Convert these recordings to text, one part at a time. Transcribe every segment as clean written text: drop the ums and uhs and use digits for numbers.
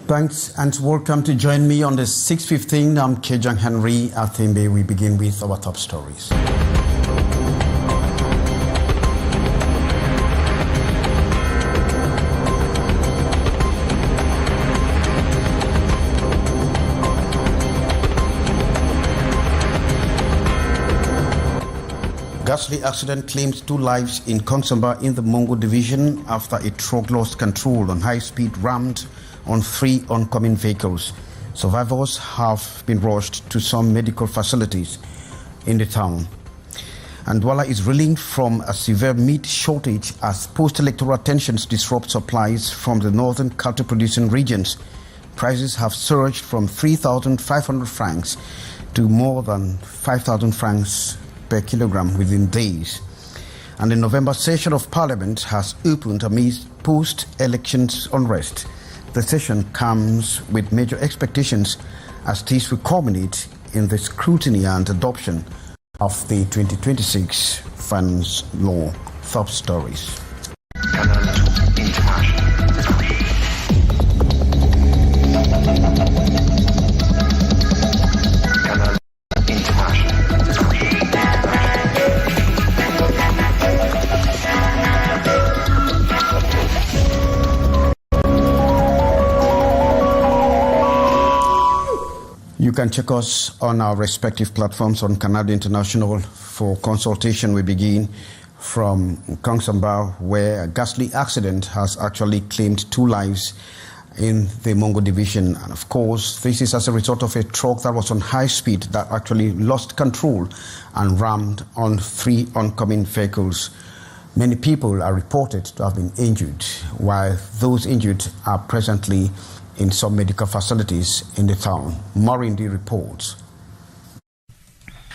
Thanks and welcome to join me on the 6:15. I'm Kejang Henry Athembe. We begin with our top stories. Ghastly accident claims 2 lives in Kongsamba in the Mongo division after a truck lost control on high speed rammed on 3 oncoming vehicles. Survivors have been rushed to some medical facilities in the town. And Douala is reeling from a severe meat shortage as post-electoral tensions disrupt supplies from the northern cattle-producing regions. Prices have surged from 3,500 francs to more than 5,000 francs per kilogram within days. And the November session of Parliament has opened amidst post-elections unrest. The session comes with major expectations as this will culminate in the scrutiny and adoption of the 2026 Finance Law. Top stories. You can check us on our respective platforms on Canal International for consultation. We begin from Kongsamba, where a ghastly accident has actually claimed 2 lives in the Mongo division. And of course, this is as a result of a truck that was on high speed that actually lost control and rammed on 3 oncoming vehicles. Many people are reported to have been injured, while those injured are presently in some medical facilities in the town. Morindi reports.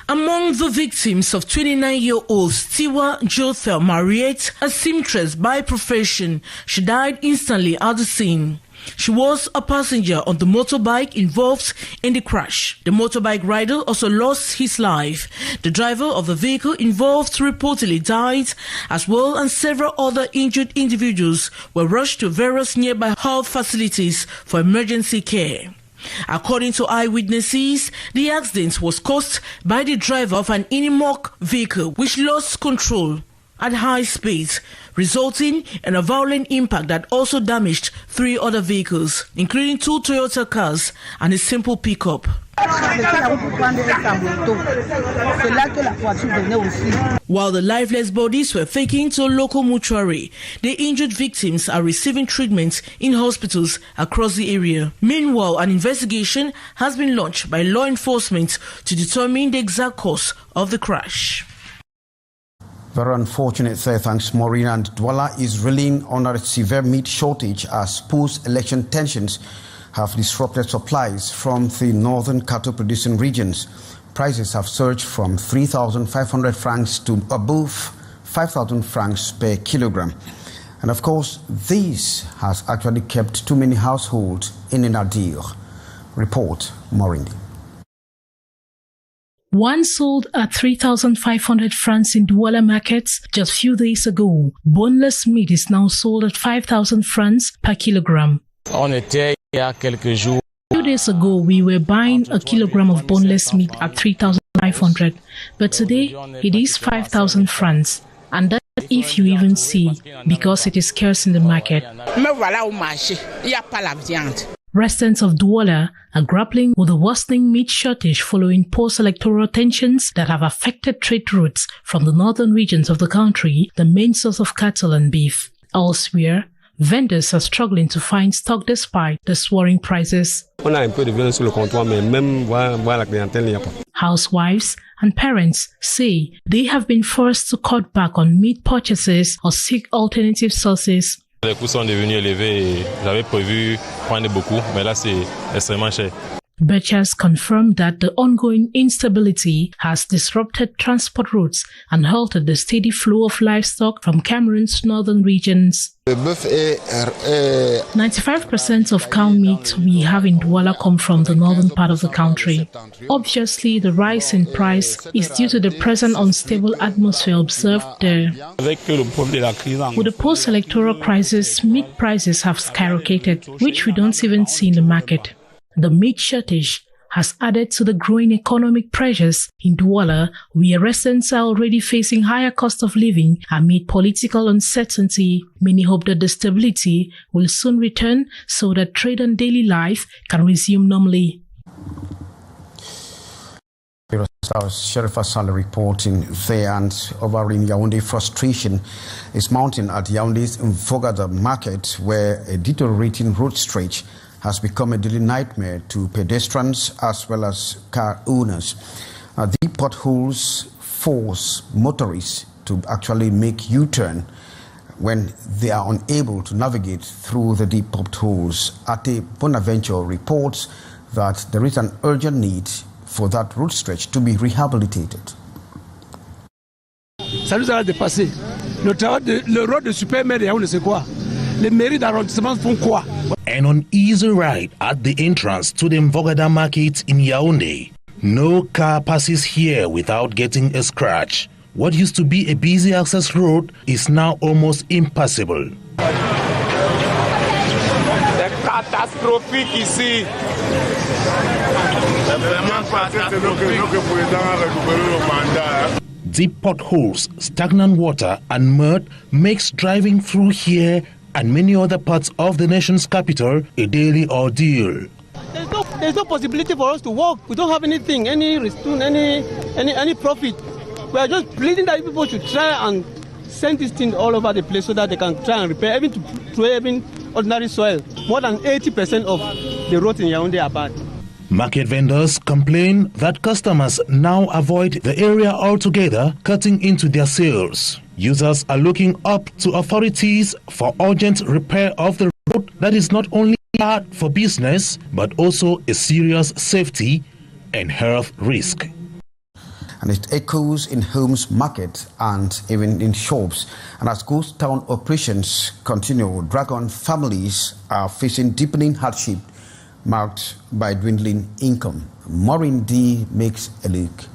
Among the victims of 29-year-old Stewart Jothel Mariette, a seamstress by profession, she died instantly at the scene. She was a passenger on the motorbike involved in the crash. The motorbike rider also lost his life. The driver of the vehicle involved reportedly died, as well as several other injured individuals were rushed to various nearby health facilities for emergency care. According to eyewitnesses, the accident was caused by the driver of an Inimoc vehicle which lost control at high speeds, resulting in a violent impact that also damaged 3 other vehicles, including 2 Toyota cars and a simple pickup. While the lifeless bodies were taken to a local mortuary, the injured victims are receiving treatment in hospitals across the area. Meanwhile, an investigation has been launched by law enforcement to determine the exact cause of the crash. Very unfortunate, thanks Maureen. And Douala is reeling under a severe meat shortage as post-election tensions have disrupted supplies from the northern cattle-producing regions. Prices have surged from 3,500 francs to above 5,000 francs per kilogram. And of course, this has actually kept too many households in an ordeal. Report, Maureen. One sold at 3,500 francs in Douala markets just a few days ago. Boneless meat is now sold at 5,000 francs per kilogram. A few days ago, we were buying a kilogram of boneless meat at 3,500, but today it is 5,000 francs, and that if you even see, because it is scarce in the market. Residents of Douala are grappling with a worsening meat shortage following post-electoral tensions that have affected trade routes from the northern regions of the country, the main source of cattle and beef. Elsewhere, vendors are struggling to find stock despite the soaring prices. Housewives and parents say they have been forced to cut back on meat purchases or seek alternative sources. Les coûts sont devenus élevés et j'avais prévu prendre beaucoup, mais là c'est extrêmement cher. Butchers confirmed that the ongoing instability has disrupted transport routes and halted the steady flow of livestock from Cameroon's northern regions. 95% of cow meat we have in Douala come from the northern part of the country. Obviously, the rise in price is due to the present unstable atmosphere observed there. With the post-electoral crisis, meat prices have skyrocketed, which we don't even see in the market. The meat shortage has added to the growing economic pressures in Douala, where residents are already facing higher cost of living amid political uncertainty. Many hope that the stability will soon return so that trade and daily life can resume normally. Sheriff Asala reporting there, and over in Yaoundé, frustration is mounting at Yaoundé's Mvogada market, where a deteriorating road stretch has become a daily nightmare to pedestrians as well as car owners. The potholes force motorists to actually make U-turn when they are unable to navigate through the deep potholes. Ate Bonaventure reports that there is an urgent need for that road stretch to be rehabilitated. Ça nous a dépassé. Le rôle de super-maire de Yaoundé, c'est quoi? Les mairies d'arrondissement font quoi? An uneasy ride at the entrance to the Mvogada market in Yaoundé. No car passes here without getting a scratch. What used to be a busy access road is now almost impassable. C'est catastrophique ici. C'est vraiment catastrophique. Deep potholes, stagnant water and mud makes driving through here and many other parts of the nation's capital a daily ordeal. There's no possibility for us to walk. We don't have anything, any return, any profit. We are just pleading that people should try and send this thing all over the place so that they can try and repair, even ordinary soil. More than 80% of the roads in Yaoundé are bad. Market vendors complain that customers now avoid the area altogether, cutting into their sales. Users are looking up to authorities for urgent repair of the road that is not only bad for business, but also a serious safety and health risk. And it echoes in homes, market, and even in shops. And as ghost town operations continue, Dragon families are facing deepening hardship marked by dwindling income. Maureen D makes a look.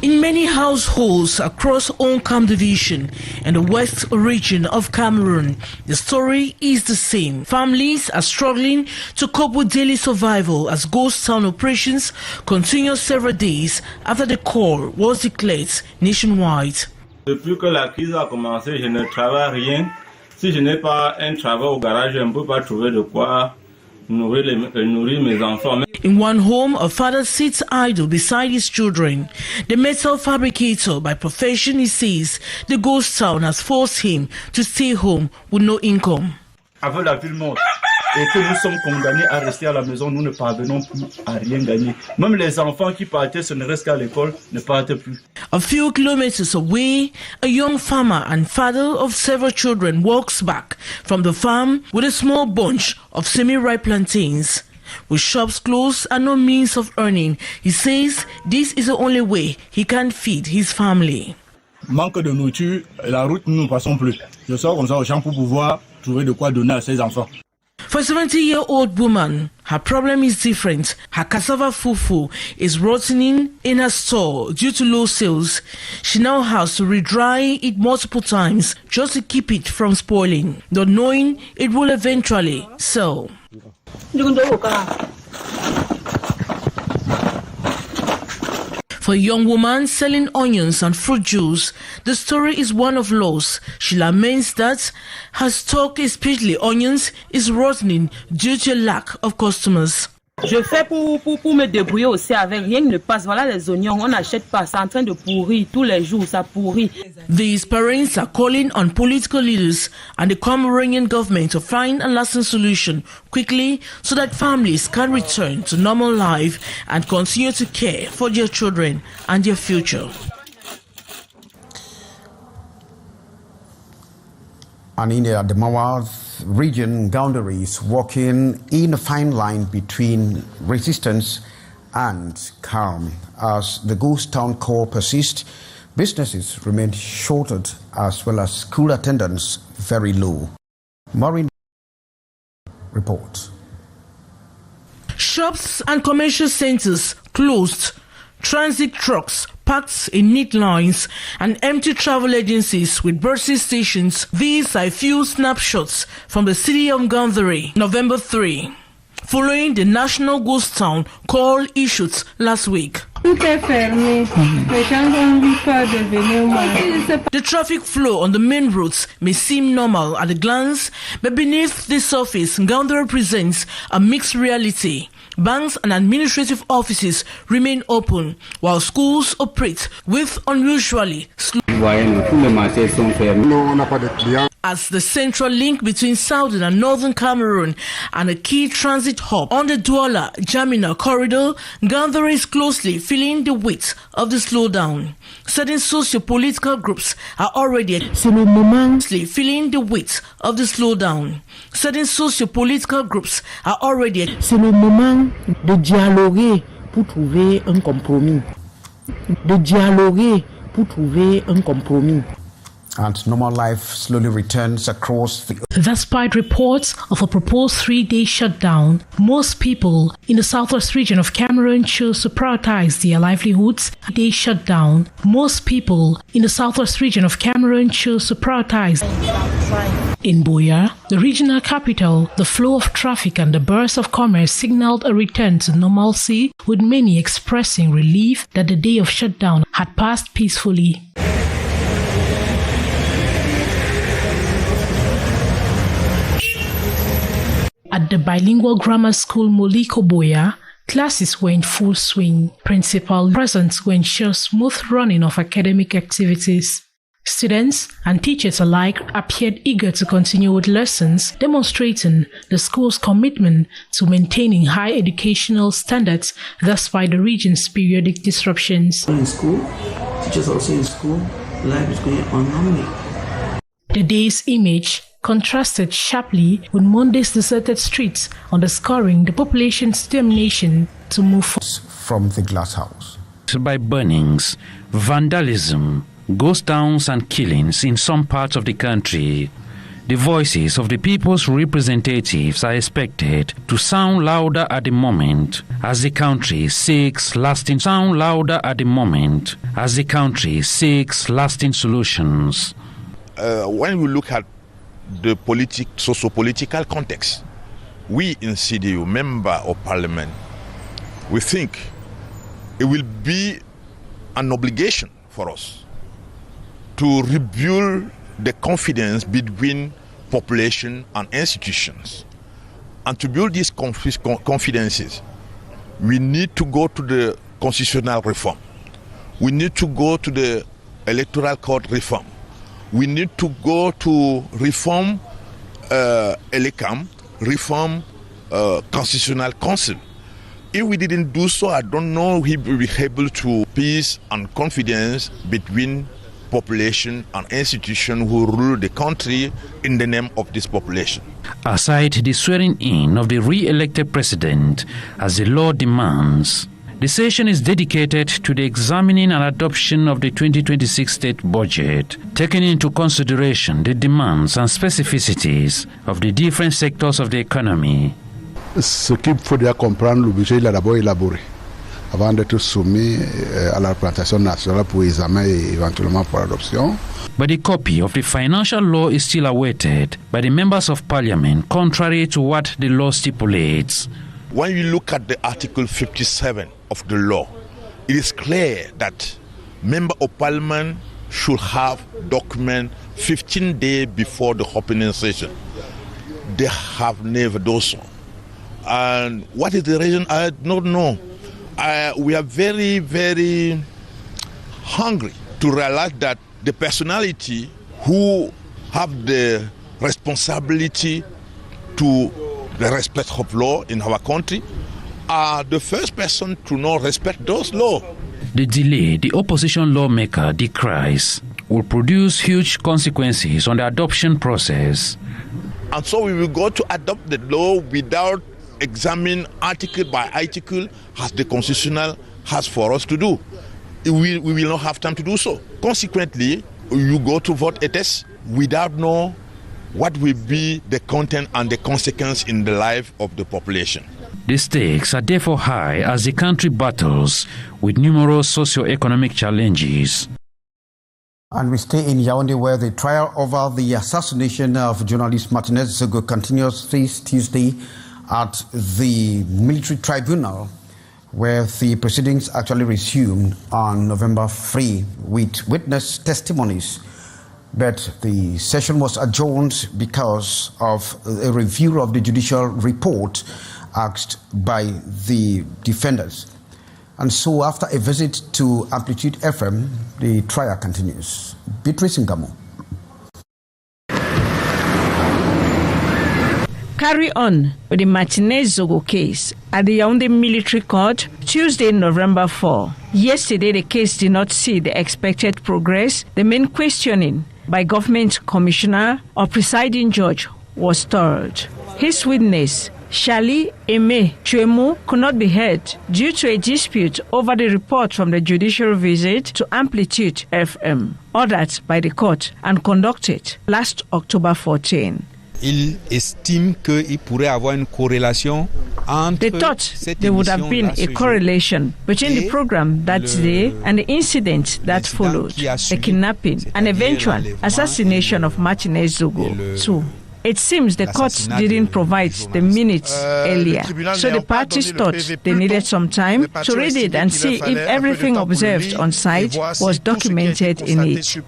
In many households across Onkam Division and the west region of Cameroon, the story is the same. Families are struggling to cope with daily survival as ghost town operations continue several days after the call was declared nationwide. Depuis que la crise a commencé, je ne travaille rien. Si je n'ai pas un travail au garage, je ne peux pas trouver de quoi nourrir mes enfants. In one home, a father sits idle beside his children. The metal fabricator by profession, he says the ghost town has forced him to stay home with no income. Avec la ville morte et que nous sommes condamnés à rester à la maison, nous ne parvenons plus à rien gagner. Même les enfants qui partaient, ce ne reste qu'à l'école, ne partent plus. A few kilometers away, a young farmer and father of several children walks back from the farm with a small bunch of semi-ripe plantains. With shops closed and no means of earning, he says this is the only way he can feed his family. Manque de nourriture, la route, nous ne passons plus. Je sors comme ça au champ pour pouvoir trouver de quoi donner à ses enfants. For a 70-year-old woman, her problem is different. Her cassava fufu is rotting in her store due to low sales. She now has to re-dry it multiple times just to keep it from spoiling, not knowing it will eventually sell. For a young woman selling onions and fruit juice, the story is one of loss. She laments that her stock, especially onions, is rotting due to a lack of customers. Je fais pour me débrouiller aussi avec rien ne passe. Voilà les oignons, on n'achète pas, c'est en train de pourrir tous les jours, ça pourrit. These parents are calling on political leaders and the Cameroonian government to find a lasting solution quickly so that families can return to normal life and continue to care for their children and their future. And in the Adamawa, region boundaries walking in a fine line between resistance and calm. As the ghost town core persists, businesses remain shorted as well as school attendance very low. Maureen reports. Shops and commercial centers closed, transit trucks packed in neat lines, and empty travel agencies with buses stations. These are a few snapshots from the city of Gandhari, November 3, following the national ghost town call issued last week. The traffic flow on the main roads may seem normal at a glance, but beneath the surface, Gandhari presents a mixed reality. Banks and administrative offices remain open, while schools operate with unusually slow. As the central link between southern and northern Cameroon and a key transit hub on the Douala-Jamina corridor, Gandhari is closely feeling the weight of the slowdown. Certain socio-political groups are already feeling the weight of the slowdown. Certain socio-political groups are already de dialoguer pour trouver un compromis. And normal life slowly returns across the... Despite reports of a proposed 3-day shutdown, most people in the southwest region of Cameroon chose to prioritize their livelihoods. Most people in the southwest region of Cameroon chose to prioritize. In Buea, the regional capital, the flow of traffic and the burst of commerce signaled a return to normalcy, with many expressing relief that the day of shutdown had passed peacefully. At the bilingual grammar school Moliko Buea, classes were in full swing. Principal presence to ensure smooth running of academic activities. Students and teachers alike appeared eager to continue with lessons, demonstrating the school's commitment to maintaining high educational standards despite the region's periodic disruptions. In school, teachers also in school, life is going on normally. The day's image contrasted sharply with Monday's deserted streets, underscoring the population's determination to move from the glass house. By burnings, vandalism, ghost towns and killings in some parts of the country, the voices of the people's representatives are expected to sound louder at the moment as the country seeks lasting solutions. When we look at the socio-political context, we in CDU, member of parliament, we think it will be an obligation for us to rebuild the confidence between population and institutions. And to build these confidences, we need to go to the constitutional reform. We need to go to the electoral code reform. We need to go to reform ELECAM, reform Constitutional Council. If we didn't do so, I don't know if we will be able to peace and confidence between population and institutions who rule the country in the name of this population. Aside the swearing in of the re-elected president as the law demands, the session is dedicated to the examining and adoption of the 2026 state budget, taking into consideration the demands and specificities of the different sectors of the economy. Ce qu'il faudra comprendre, le budget il a d'abord élaboré avant d'être soumis à la représentation nationale pour examen et éventuellement pour adoption. But a copy of the financial law is still awaited by the members of parliament, contrary to what the law stipulates. When you look at the Article 57 of the law, it is clear that member of parliament should have document 15 days before the opening session. They have never done so. And what is the reason? I don't know. We are very, very hungry to realize that the personality who have the responsibility to the respect of law in our country are the first person to not respect those laws. The delay the opposition lawmaker decries will produce huge consequences on the adoption process. And so we will go to adopt the law without examining article by article as the constitutional has for us to do. We will not have time to do so. Consequently, you go to vote a test without knowing what will be the content and the consequence in the life of the population. The stakes are therefore high as the country battles with numerous socio-economic challenges. And we stay in Yaoundé, where the trial over the assassination of journalist Martinez Zogo continues this Tuesday at the military tribunal, where the proceedings actually resumed on November 3 with witness testimonies. But the session was adjourned because of a review of the judicial report asked by the defendants. And so after a visit to Amplitude FM, the trial continues. Beatrice Ngamo. Carry on with the Martinez Zogo case at the Yaoundé Military Court Tuesday, November 4. Yesterday, the case did not see the expected progress. The main questioning by government commissioner or presiding judge was stalled. His witness, Shali Eme Chuemu, could not be heard due to a dispute over the report from the judicial visit to Amplitude FM, ordered by the court and conducted last October 14. Il estime qu'il pourrait avoir une corrélation entre. They thought there would have been a correlation between the program that day and the incident that followed, the kidnapping and eventual assassination of Martinez Zogo too. It seems the court didn't provide the minutes earlier, so the parties thought they needed some time to read it and see if everything observed on site was documented in it.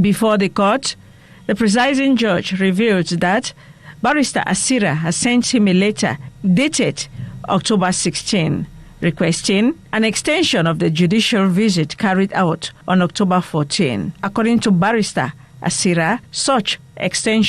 Before the court, the presiding judge revealed that Barrister Asira has sent him a letter dated October 16, requesting an extension of the judicial visit carried out on October 14. According to Barrister Asira, such extension